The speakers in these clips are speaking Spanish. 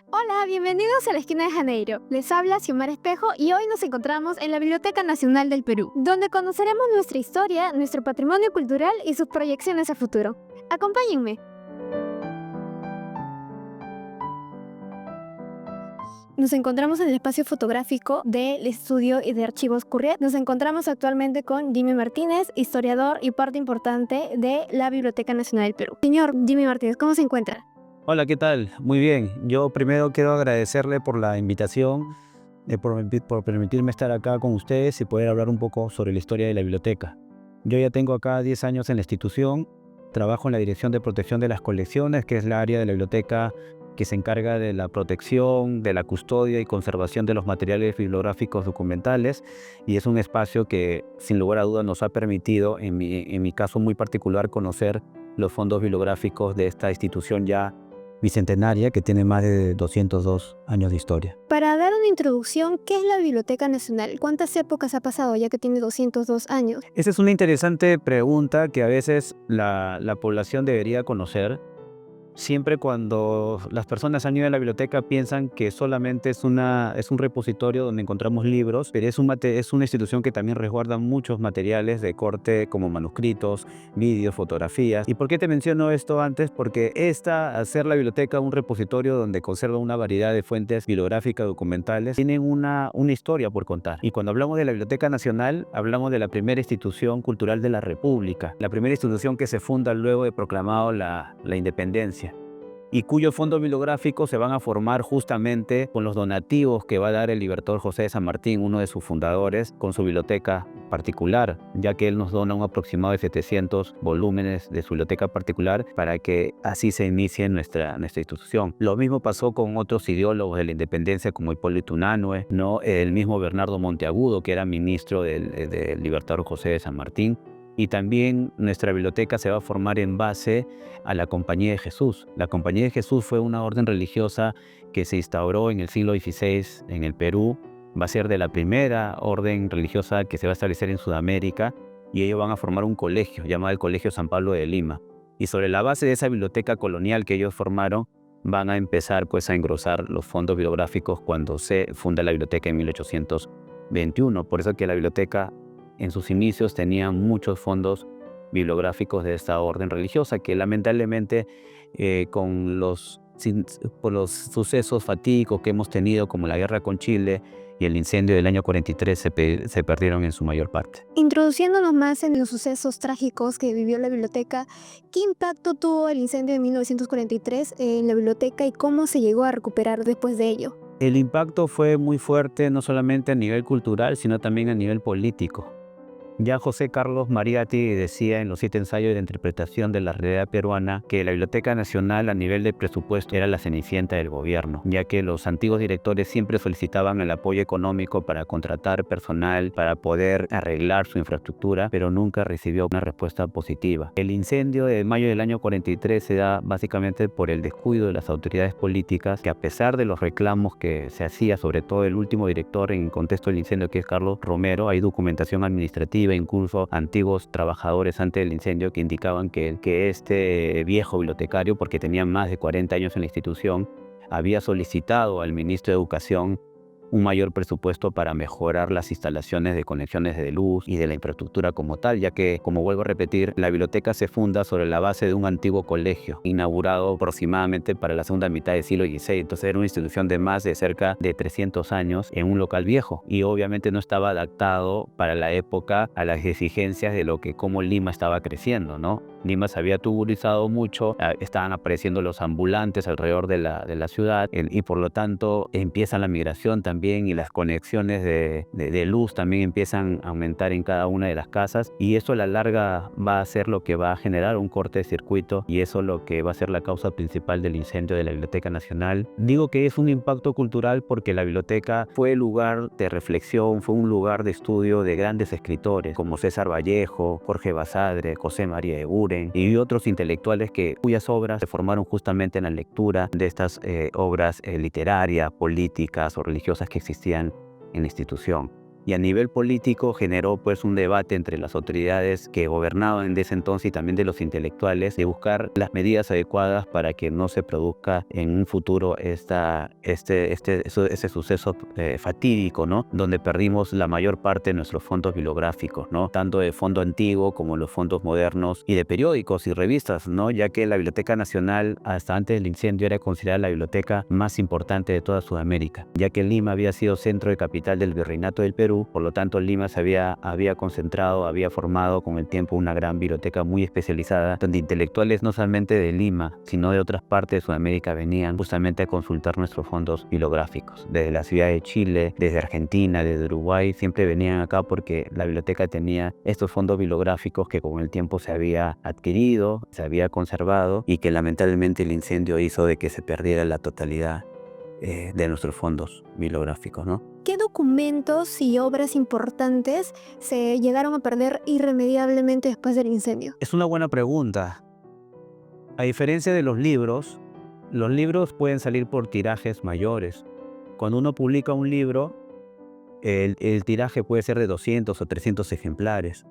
Hola, bienvenidos a la esquina de Janeiro. Les habla Xiomara Espejo y hoy nos encontramos en la Biblioteca Nacional del Perú, donde conoceremos nuestra historia, nuestro patrimonio cultural y sus proyecciones a futuro. Acompáñenme. Nos encontramos en el espacio fotográfico del Estudio y de Archivos Curriet. Nos encontramos actualmente con Jimmy Martínez, historiador y parte importante de la Biblioteca Nacional del Perú. Señor Jimmy Martínez, ¿cómo se encuentra? Hola, ¿qué tal? Muy bien. Yo primero quiero agradecerle por la invitación, por permitirme estar acá con ustedes y poder hablar un poco sobre la historia de la biblioteca. Yo ya tengo acá 10 años en la institución, trabajo en la Dirección de Protección de las Colecciones, que es la área de la biblioteca que se encarga de la protección, de la custodia y conservación de los materiales bibliográficos documentales, y es un espacio que sin lugar a dudas nos ha permitido, en mi caso muy particular, conocer los fondos bibliográficos de esta institución ya bicentenaria que tiene más de 202 años de historia. Para dar una introducción, ¿qué es la Biblioteca Nacional? ¿Cuántas épocas ha pasado ya que tiene 202 años? Esa es una interesante pregunta que a veces la población debería conocer. Siempre cuando las personas han ido a la biblioteca piensan que solamente es un repositorio donde encontramos libros, pero es una institución que también resguarda muchos materiales de corte como manuscritos, vídeos, fotografías. ¿Y por qué te menciono esto antes? Porque al ser la biblioteca un repositorio donde conserva una variedad de fuentes bibliográficas documentales, tienen una historia por contar. Y cuando hablamos de la Biblioteca Nacional, hablamos de la primera institución cultural de la República, la primera institución que se funda luego de proclamado la independencia, y cuyos fondos bibliográficos se van a formar justamente con los donativos que va a dar el Libertador José de San Martín, uno de sus fundadores, con su biblioteca particular, ya que él nos dona un aproximado de 700 volúmenes de su biblioteca particular para que así se inicie nuestra institución. Lo mismo pasó con otros ideólogos de la independencia como Hipólito Unanue, ¿no? El mismo Bernardo Monteagudo, que era ministro del Libertador José de San Martín. Y también nuestra biblioteca se va a formar en base a la Compañía de Jesús. La Compañía de Jesús fue una orden religiosa que se instauró en el siglo XVI en el Perú. Va a ser de la primera orden religiosa que se va a establecer en Sudamérica, y ellos van a formar un colegio llamado el Colegio San Pablo de Lima. Y sobre la base de esa biblioteca colonial que ellos formaron, van a empezar pues a engrosar los fondos bibliográficos cuando se funda la biblioteca en 1821. Por eso que la biblioteca en sus inicios tenía muchos fondos bibliográficos de esta orden religiosa que lamentablemente por los sucesos fatídicos que hemos tenido, como la guerra con Chile y el incendio del año 43, se perdieron en su mayor parte. Introduciéndonos más en los sucesos trágicos que vivió la biblioteca, ¿qué impacto tuvo el incendio de 1943 en la biblioteca y cómo se llegó a recuperar después de ello? El impacto fue muy fuerte, no solamente a nivel cultural, sino también a nivel político. Ya José Carlos Mariatti decía en los 7 ensayos de interpretación de la realidad peruana que la Biblioteca Nacional a nivel de presupuesto era la cenicienta del gobierno, ya que los antiguos directores siempre solicitaban el apoyo económico para contratar personal, para poder arreglar su infraestructura, pero nunca recibió una respuesta positiva. El incendio de mayo del año 43 se da básicamente por el descuido de las autoridades políticas, que a pesar de los reclamos que se hacía, sobre todo el último director en el contexto del incendio, que es Carlos Romero, hay documentación administrativa, incluso antiguos trabajadores antes del incendio que indicaban que este viejo bibliotecario, porque tenía más de 40 años en la institución, había solicitado al ministro de Educación un mayor presupuesto para mejorar las instalaciones de conexiones de luz y de la infraestructura como tal, ya que, como vuelvo a repetir, la biblioteca se funda sobre la base de un antiguo colegio, inaugurado aproximadamente para la segunda mitad del siglo XVI. Entonces era una institución de más de cerca de 300 años en un local viejo, y obviamente no estaba adaptado para la época a las exigencias de cómo Lima estaba creciendo, ¿no? Lima se había tuburizado mucho, estaban apareciendo los ambulantes alrededor de la ciudad, y por lo tanto empieza la migración también, y las conexiones de luz también empiezan a aumentar en cada una de las casas, y eso a la larga va a ser lo que va a generar un corte de circuito, y eso es lo que va a ser la causa principal del incendio de la Biblioteca Nacional. Digo que es un impacto cultural porque la biblioteca fue lugar de reflexión, fue un lugar de estudio de grandes escritores como César Vallejo, Jorge Basadre, José María Eguren y otros intelectuales cuyas obras se formaron justamente en la lectura de estas obras literarias, políticas o religiosas que existían en la institución. Y a nivel político generó pues un debate entre las autoridades que gobernaban en ese entonces y también de los intelectuales de buscar las medidas adecuadas para que no se produzca en un futuro ese suceso fatídico, ¿no? Donde perdimos la mayor parte de nuestros fondos bibliográficos, ¿no? Tanto de fondo antiguo como los fondos modernos y de periódicos y revistas, ¿no? Ya que la Biblioteca Nacional hasta antes del incendio era considerada la biblioteca más importante de toda Sudamérica, ya que Lima había sido centro de capital del Virreinato del Perú. Por lo tanto, Lima se había concentrado, había formado con el tiempo una gran biblioteca muy especializada, donde intelectuales no solamente de Lima, sino de otras partes de Sudamérica venían justamente a consultar nuestros fondos bibliográficos. Desde la ciudad de Chile, desde Argentina, desde Uruguay, siempre venían acá porque la biblioteca tenía estos fondos bibliográficos que con el tiempo se había adquirido, se había conservado y que lamentablemente el incendio hizo de que se perdiera la totalidad de nuestros fondos bibliográficos, ¿no? ¿Qué documentos y obras importantes se llegaron a perder irremediablemente después del incendio? Es una buena pregunta. A diferencia de los libros pueden salir por tirajes mayores. Cuando uno publica un libro, el tiraje puede ser de 200 o 300 ejemplares.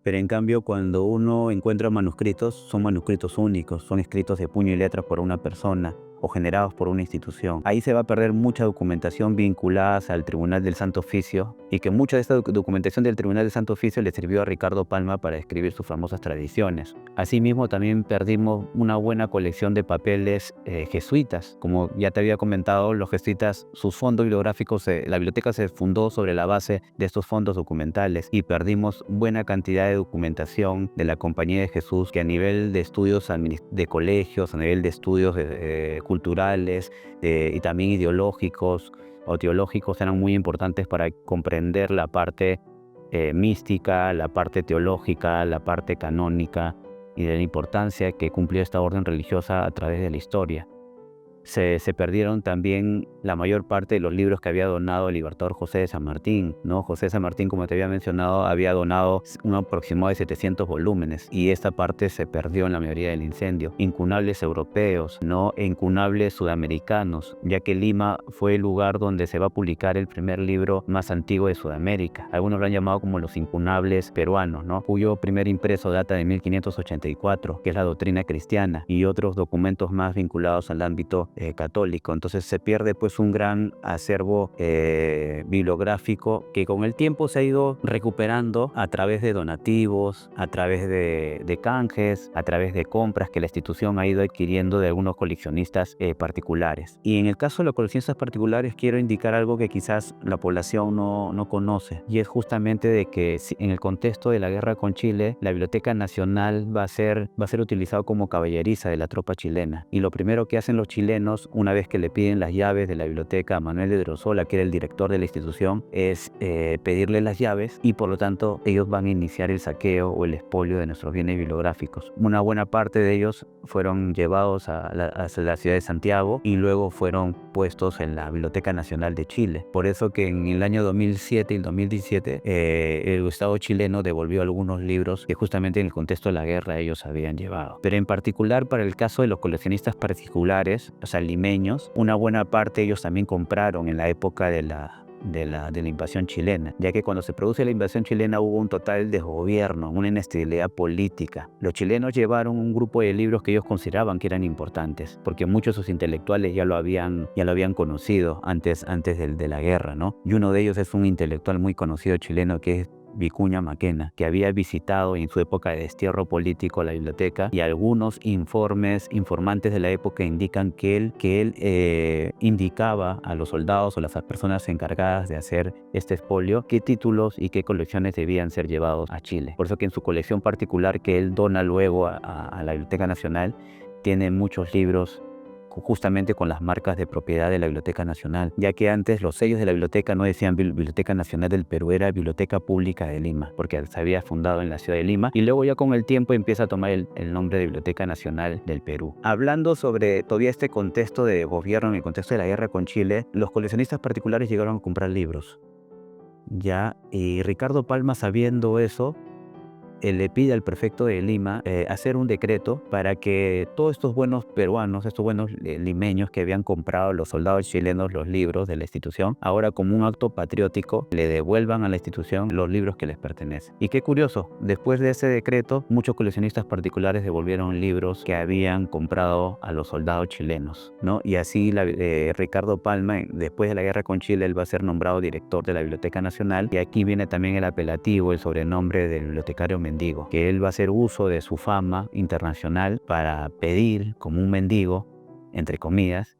Pero en cambio, cuando uno encuentra manuscritos, son manuscritos únicos, son escritos de puño y letra por una persona o generados por una institución. Ahí se va a perder mucha documentación vinculada al Tribunal del Santo Oficio, y que mucha de esta documentación del Tribunal del Santo Oficio le sirvió a Ricardo Palma para escribir sus famosas tradiciones. Asimismo, también perdimos una buena colección de papeles jesuitas. Como ya te había comentado, los jesuitas, sus fondos bibliográficos, la biblioteca se fundó sobre la base de estos fondos documentales, y perdimos buena cantidad de documentación de la Compañía de Jesús, que a nivel de estudios de colegios, a nivel de estudios culturales y también ideológicos o teológicos, eran muy importantes para comprender la parte mística, la parte teológica, la parte canónica y de la importancia que cumplió esta orden religiosa a través de la historia. Se perdieron también la mayor parte de los libros que había donado el libertador José de San Martín, ¿no? José de San Martín, como te había mencionado, había donado un aproximado de 700 volúmenes, y esta parte se perdió en la mayoría del incendio. Incunables europeos, ¿no? E incunables sudamericanos, ya que Lima fue el lugar donde se va a publicar el primer libro más antiguo de Sudamérica. Algunos lo han llamado como los incunables peruanos, ¿no? Cuyo primer impreso data de 1584, que es la doctrina cristiana, y otros documentos más vinculados al ámbito católico. Entonces se pierde pues un gran acervo bibliográfico que con el tiempo se ha ido recuperando a través de donativos, a través de canjes, a través de compras que la institución ha ido adquiriendo de algunos coleccionistas particulares. Y en el caso de los coleccionistas particulares quiero indicar algo que quizás la población no conoce, y es justamente de que en el contexto de la guerra con Chile, la Biblioteca Nacional va a ser utilizado como caballeriza de la tropa chilena, y lo primero que hacen los chilenos, una vez que le piden las llaves de la biblioteca a Manuel de Drosola, que era el director de la institución, es pedirle las llaves, y por lo tanto ellos van a iniciar el saqueo o el expolio de nuestros bienes bibliográficos. Una buena parte de ellos fueron llevados a la ciudad de Santiago y luego fueron puestos en la Biblioteca Nacional de Chile. Por eso que en el año 2007 y el 2017 el Estado chileno devolvió algunos libros que justamente en el contexto de la guerra ellos habían llevado. Pero en particular para el caso de los coleccionistas particulares, o sea, limeños, una buena parte ellos también compraron en la época de la invasión chilena, ya que cuando se produce la invasión chilena hubo un total desgobierno, una inestabilidad política. Los chilenos llevaron un grupo de libros que ellos consideraban que eran importantes, porque muchos de sus intelectuales ya lo habían conocido antes de la guerra, ¿no? Y uno de ellos es un intelectual muy conocido chileno que es Vicuña Maquena, que había visitado en su época de destierro político la biblioteca, y algunos informantes de la época indican que él indicaba a los soldados o las personas encargadas de hacer este expolio qué títulos y qué colecciones debían ser llevados a Chile. Por eso que en su colección particular que él dona luego a la Biblioteca Nacional, tiene muchos libros justamente con las marcas de propiedad de la Biblioteca Nacional, ya que antes los sellos de la biblioteca no decían Biblioteca Nacional del Perú, era Biblioteca Pública de Lima, porque se había fundado en la ciudad de Lima, y luego ya con el tiempo empieza a tomar el nombre de Biblioteca Nacional del Perú. Hablando sobre todavía este contexto de gobierno, en el contexto de la guerra con Chile, los coleccionistas particulares llegaron a comprar libros, ya, y Ricardo Palma, sabiendo eso, le pide al prefecto de Lima hacer un decreto para que todos estos buenos peruanos, estos buenos limeños que habían comprado los soldados chilenos los libros de la institución, ahora como un acto patriótico le devuelvan a la institución los libros que les pertenecen. Y qué curioso, después de ese decreto, muchos coleccionistas particulares devolvieron libros que habían comprado a los soldados chilenos, ¿no? Y así Ricardo Palma, después de la guerra con Chile, él va a ser nombrado director de la Biblioteca Nacional, y aquí viene también el apelativo, el sobrenombre del bibliotecario mendigo, que él va a hacer uso de su fama internacional para pedir, como un mendigo, entre comillas,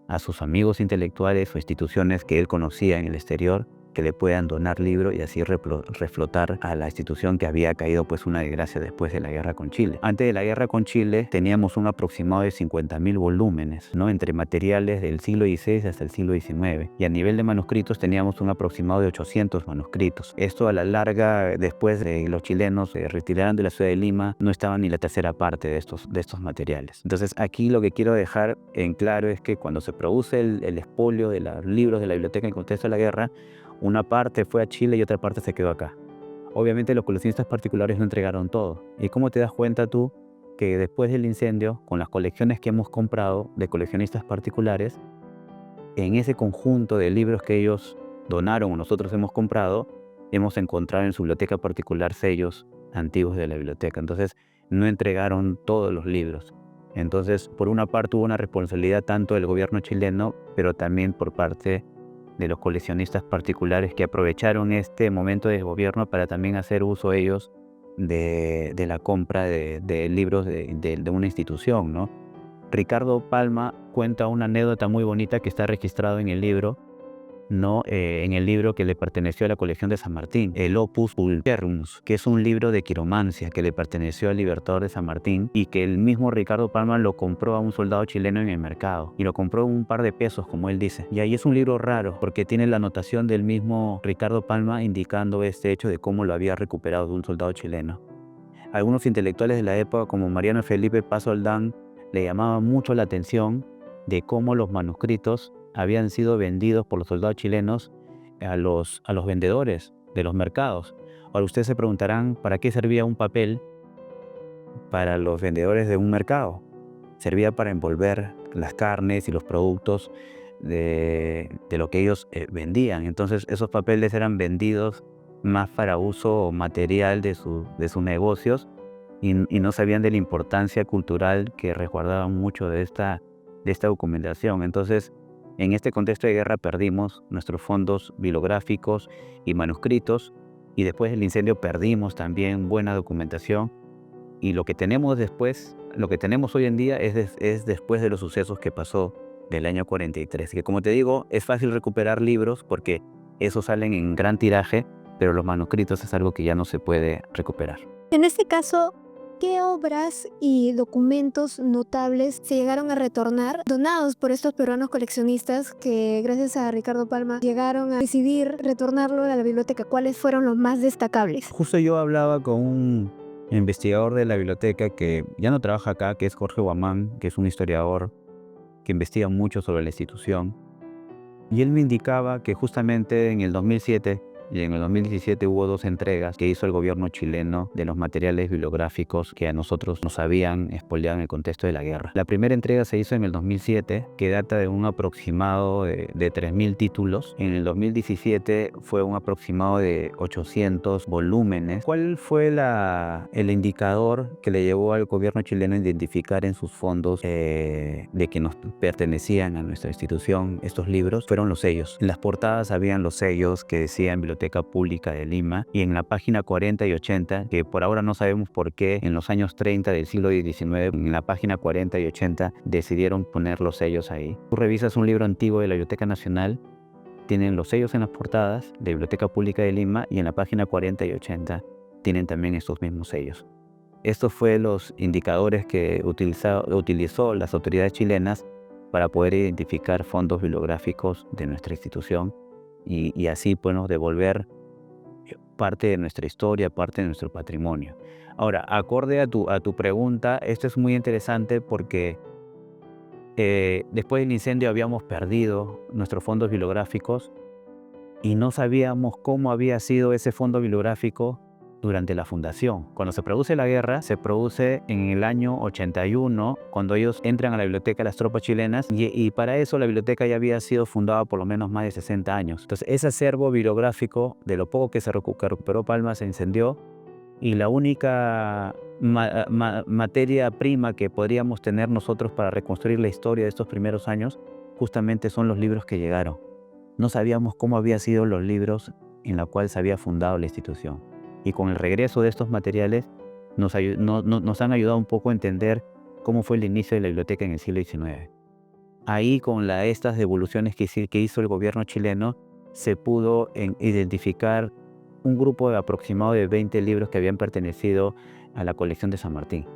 a sus amigos intelectuales o instituciones que él conocía en el exterior, que le puedan donar libros y así reflotar a la institución que había caído pues una desgracia después de la guerra con Chile. Antes de la guerra con Chile teníamos un aproximado de 50.000 volúmenes, ¿no? Entre materiales del siglo XVI hasta el siglo XIX, y a nivel de manuscritos teníamos un aproximado de 800 manuscritos. Esto a la larga, después de los chilenos se retiraran de la ciudad de Lima, no estaba ni la tercera parte de estos materiales. Entonces aquí lo que quiero dejar en claro es que cuando se produce el expolio de los libros de la biblioteca en el contexto de la guerra, una parte fue a Chile y otra parte se quedó acá. Obviamente los coleccionistas particulares no entregaron todo. ¿Y cómo te das cuenta tú que después del incendio, con las colecciones que hemos comprado de coleccionistas particulares, en ese conjunto de libros que ellos donaron o nosotros hemos comprado, hemos encontrado en su biblioteca particular sellos antiguos de la biblioteca? Entonces no entregaron todos los libros. Entonces, por una parte hubo una responsabilidad tanto del gobierno chileno, pero también por parte de los coleccionistas particulares que aprovecharon este momento de gobierno para también hacer uso ellos de la compra de libros de una institución, ¿no? Ricardo Palma cuenta una anécdota muy bonita que está registrado en el libro, ¿no? En el libro que le perteneció a la colección de San Martín, el Opus Pulcherrimus, que es un libro de quiromancia que le perteneció al Libertador de San Martín y que el mismo Ricardo Palma lo compró a un soldado chileno en el mercado, y lo compró un par de pesos, como él dice. Y ahí es un libro raro porque tiene la anotación del mismo Ricardo Palma indicando este hecho de cómo lo había recuperado de un soldado chileno. Algunos intelectuales de la época, como Mariano Felipe Paz Oldán, le llamaban mucho la atención de cómo los manuscritos habían sido vendidos por los soldados chilenos a los vendedores de los mercados. Ahora ustedes se preguntarán, ¿para qué servía un papel para los vendedores de un mercado? Servía para envolver las carnes y los productos de lo que ellos vendían. Entonces esos papeles eran vendidos más para uso material de sus negocios, y no sabían de la importancia cultural que resguardaban mucho de esta documentación. Entonces, en este contexto de guerra perdimos nuestros fondos bibliográficos y manuscritos, y después del incendio perdimos también buena documentación, y lo que tenemos hoy en día es después de los sucesos que pasó del año 43, que, como te digo, es fácil recuperar libros porque esos salen en gran tiraje, pero los manuscritos es algo que ya no se puede recuperar. En este caso, ¿qué obras y documentos notables se llegaron a retornar donados por estos peruanos coleccionistas que, gracias a Ricardo Palma, llegaron a decidir retornarlo a la biblioteca? ¿Cuáles fueron los más destacables? Justo yo hablaba con un investigador de la biblioteca que ya no trabaja acá, que es Jorge Guamán, que es un historiador que investiga mucho sobre la institución, y él me indicaba que justamente en el 2007 y en el 2017 hubo 2 entregas que hizo el gobierno chileno de los materiales bibliográficos que a nosotros nos habían expoliado en el contexto de la guerra. La primera entrega se hizo en el 2007, que data de un aproximado de 3.000 títulos. En el 2017 fue un aproximado de 800 volúmenes. ¿Cuál fue el indicador que le llevó al gobierno chileno a identificar en sus fondos de que nos pertenecían a nuestra institución estos libros? Fueron los sellos. En las portadas habían los sellos que decían Biblioteca Pública de Lima, y en la página 40 y 80, que por ahora no sabemos por qué en los años 30 del siglo XIX, en la página 40 y 80 decidieron poner los sellos ahí. Tú revisas un libro antiguo de la Biblioteca Nacional, tienen los sellos en las portadas de Biblioteca Pública de Lima, y en la página 40 y 80 tienen también estos mismos sellos. Estos fueron los indicadores que utilizó las autoridades chilenas para poder identificar fondos bibliográficos de nuestra institución, y así podemos devolver parte de nuestra historia, parte de nuestro patrimonio. Ahora, acorde a tu pregunta, esto es muy interesante porque después del incendio habíamos perdido nuestros fondos bibliográficos y no sabíamos cómo había sido ese fondo bibliográfico durante la fundación. Cuando se produce la guerra, se produce en el año 81, cuando ellos entran a la biblioteca las tropas chilenas, y para eso la biblioteca ya había sido fundada por lo menos más de 60 años. Entonces ese acervo bibliográfico, de lo poco que se recuperó Palma, se incendió, y la única materia prima que podríamos tener nosotros para reconstruir la historia de estos primeros años justamente son los libros que llegaron. No sabíamos cómo habían sido los libros en los cuales se había fundado la institución. Y con el regreso de estos materiales nos han ayudado un poco a entender cómo fue el inicio de la biblioteca en el siglo XIX. Ahí, con estas devoluciones que hizo el gobierno chileno, se pudo identificar un grupo aproximado de 20 libros que habían pertenecido a la colección de San Martín,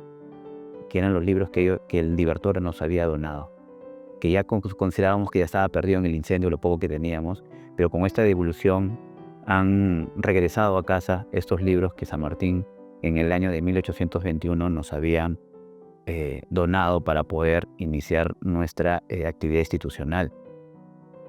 que eran los libros que el Libertador nos había donado, que ya considerábamos que ya estaba perdido en el incendio lo poco que teníamos, pero con esta devolución han regresado a casa estos libros que San Martín en el año de 1821 nos habían donado para poder iniciar nuestra actividad institucional.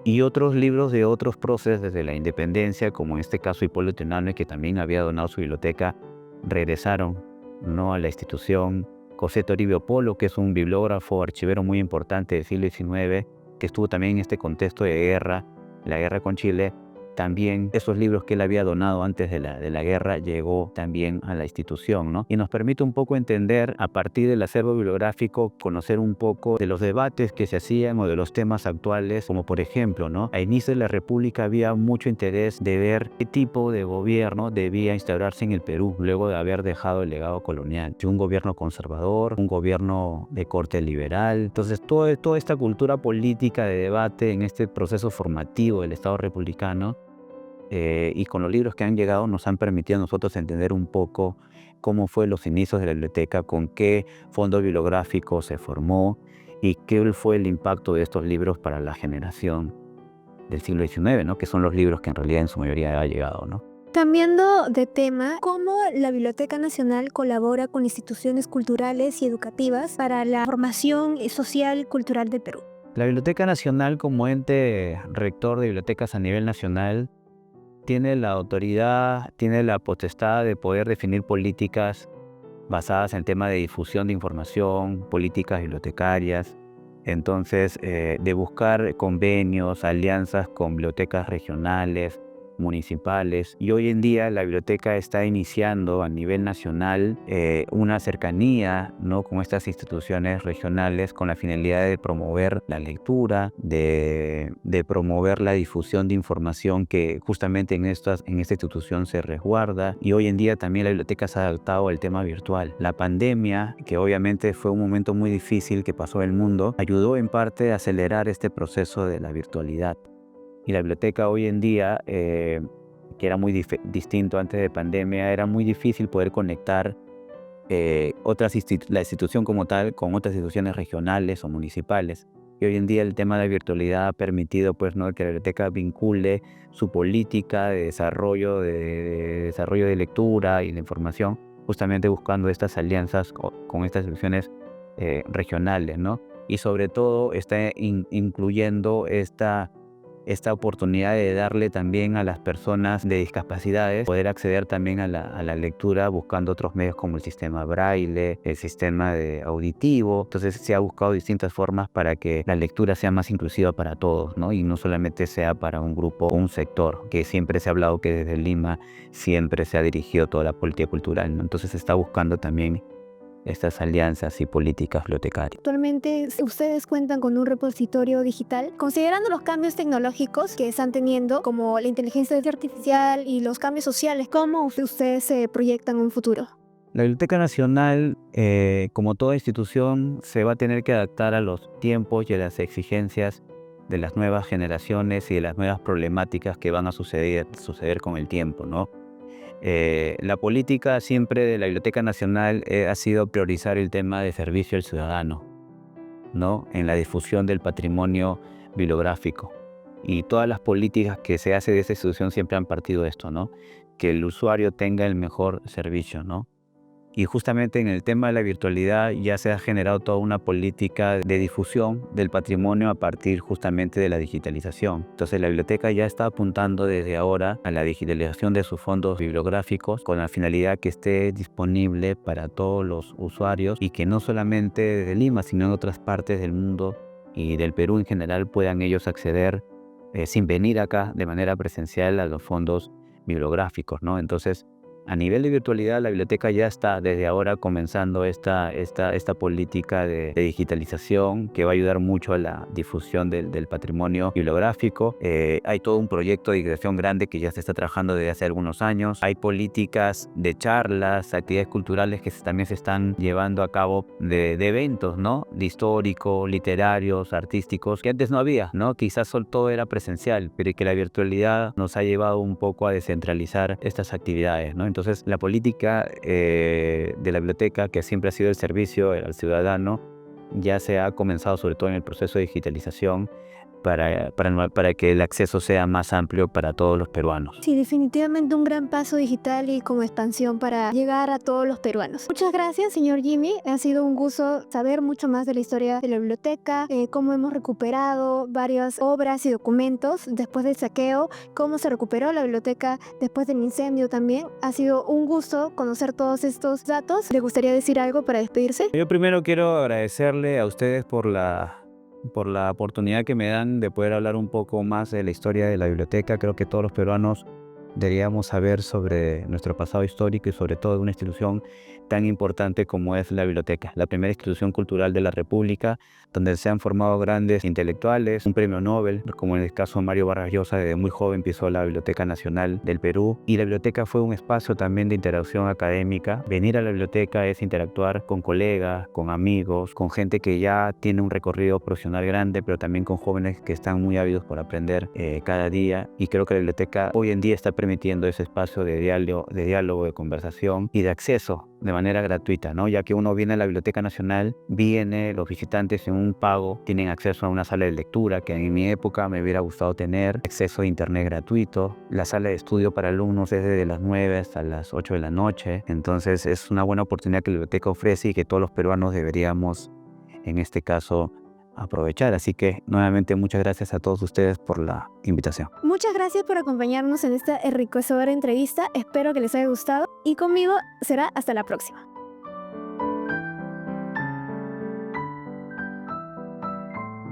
Y otros libros de otros próceres desde la independencia, como en este caso Hipólito Unanue, que también había donado su biblioteca, regresaron, ¿no?, a la institución. José Toribio Polo, que es un bibliógrafo, archivero muy importante del siglo XIX, que estuvo también en este contexto de guerra, la guerra con Chile, también esos libros que él había donado antes de la guerra llegó también a la institución, ¿no? Y nos permite un poco entender, a partir del acervo bibliográfico, conocer un poco de los debates que se hacían o de los temas actuales, como por ejemplo, ¿no?, a inicio de la República había mucho interés de ver qué tipo de gobierno debía instaurarse en el Perú luego de haber dejado el legado colonial. Un gobierno conservador, un gobierno de corte liberal. Entonces toda esta cultura política de debate en este proceso formativo del Estado republicano, y con los libros que han llegado nos han permitido a nosotros entender un poco cómo fue los inicios de la biblioteca, con qué fondo bibliográfico se formó y qué fue el impacto de estos libros para la generación del siglo XIX, ¿no?, que son los libros que en realidad en su mayoría ha llegado, ¿no? Cambiando de tema, ¿cómo la Biblioteca Nacional colabora con instituciones culturales y educativas para la formación social y cultural del Perú? La Biblioteca Nacional, como ente rector de bibliotecas a nivel nacional, tiene la autoridad, tiene la potestad de poder definir políticas basadas en el tema de difusión de información, políticas bibliotecarias. Entonces, de buscar convenios, alianzas con bibliotecas regionales, municipales. Y hoy en día la biblioteca está iniciando a nivel nacional una cercanía, ¿no?, con estas instituciones regionales, con la finalidad de promover la lectura, de promover la difusión de información que justamente en esta institución se resguarda. Y hoy en día también la biblioteca se ha adaptado al tema virtual. La pandemia, que obviamente fue un momento muy difícil que pasó el mundo, ayudó en parte a acelerar este proceso de la virtualidad. Y la biblioteca hoy en día, que era muy distinto antes de pandemia, era muy difícil poder conectar la institución como tal con otras instituciones regionales o municipales. Y hoy en día el tema de la virtualidad ha permitido, pues, ¿no?, que la biblioteca vincule su política de desarrollo de lectura y de información, justamente buscando estas alianzas con estas instituciones regionales, ¿no? Y sobre todo está incluyendo esta oportunidad de darle también a las personas de discapacidades poder acceder también a la lectura buscando otros medios como el sistema braille, el sistema auditivo. Entonces se ha buscado distintas formas para que la lectura sea más inclusiva para todos, ¿no?, y no solamente sea para un grupo o un sector, que siempre se ha hablado que desde Lima siempre se ha dirigido toda la política cultural, ¿no? Entonces se está buscando también estas alianzas y políticas bibliotecarias. Actualmente ustedes cuentan con un repositorio digital. Considerando los cambios tecnológicos que están teniendo, como la inteligencia artificial y los cambios sociales, ¿cómo ustedes se proyectan un futuro? La Biblioteca Nacional, como toda institución, se va a tener que adaptar a los tiempos y a las exigencias de las nuevas generaciones y de las nuevas problemáticas que van a suceder con el tiempo, ¿no? La política siempre de la Biblioteca Nacional ha sido priorizar el tema de servicio al ciudadano, ¿no?, en la difusión del patrimonio bibliográfico. Y todas las políticas que se hacen de esta institución siempre han partido de esto, ¿no?, que el usuario tenga el mejor servicio, ¿no? Y justamente en el tema de la virtualidad ya se ha generado toda una política de difusión del patrimonio a partir justamente de la digitalización. Entonces la biblioteca ya está apuntando desde ahora a la digitalización de sus fondos bibliográficos con la finalidad que esté disponible para todos los usuarios y que no solamente desde Lima, sino en otras partes del mundo y del Perú en general puedan ellos acceder sin venir acá de manera presencial a los fondos bibliográficos, ¿no? Entonces, a nivel de virtualidad, la biblioteca ya está desde ahora comenzando esta política de digitalización que va a ayudar mucho a la difusión del patrimonio bibliográfico. Hay todo un proyecto de digitalización grande que ya se está trabajando desde hace algunos años. Hay políticas de charlas, actividades culturales que también se están llevando a cabo de eventos, ¿no? De históricos, literarios, artísticos, que antes no había, ¿no? Quizás todo era presencial, pero que la virtualidad nos ha llevado un poco a descentralizar estas actividades, ¿no? Entonces, la política de la biblioteca, que siempre ha sido el servicio al ciudadano, ya se ha comenzado sobre todo en el proceso de digitalización para que el acceso sea más amplio para todos los peruanos. Sí, definitivamente un gran paso digital y como expansión para llegar a todos los peruanos. Muchas gracias, señor Jimmy. Ha sido un gusto saber mucho más de la historia de la biblioteca, cómo hemos recuperado varias obras y documentos después del saqueo, cómo se recuperó la biblioteca después del incendio también. Ha sido un gusto conocer todos estos datos. ¿Le gustaría decir algo para despedirse? Yo primero quiero agradecerle a ustedes por la oportunidad que me dan de poder hablar un poco más de la historia de la biblioteca. Creo que todos los peruanos deberíamos saber sobre nuestro pasado histórico y sobre todo de una institución tan importante como es la biblioteca, la primera institución cultural de la República, donde se han formado grandes intelectuales, un premio Nobel, como en el caso de Mario Vargas Llosa, desde muy joven pisó la Biblioteca Nacional del Perú, y la biblioteca fue un espacio también de interacción académica. Venir a la biblioteca es interactuar con colegas, con amigos, con gente que ya tiene un recorrido profesional grande, pero también con jóvenes que están muy ávidos por aprender cada día, y creo que la biblioteca hoy en día está permitiendo ese espacio de diálogo, de conversación y de acceso de manera gratuita, ¿no? Ya que uno viene a la Biblioteca Nacional, los visitantes en un pago tienen acceso a una sala de lectura que en mi época me hubiera gustado tener, acceso a internet gratuito, la sala de estudio para alumnos es desde las 9 hasta las 8 de la noche, entonces es una buena oportunidad que la biblioteca ofrece y que todos los peruanos deberíamos, en este caso, aprovechar. Así que nuevamente muchas gracias a todos ustedes por la invitación. Muchas gracias por acompañarnos en esta enriquecedora entrevista. Espero que les haya gustado y conmigo será hasta la próxima.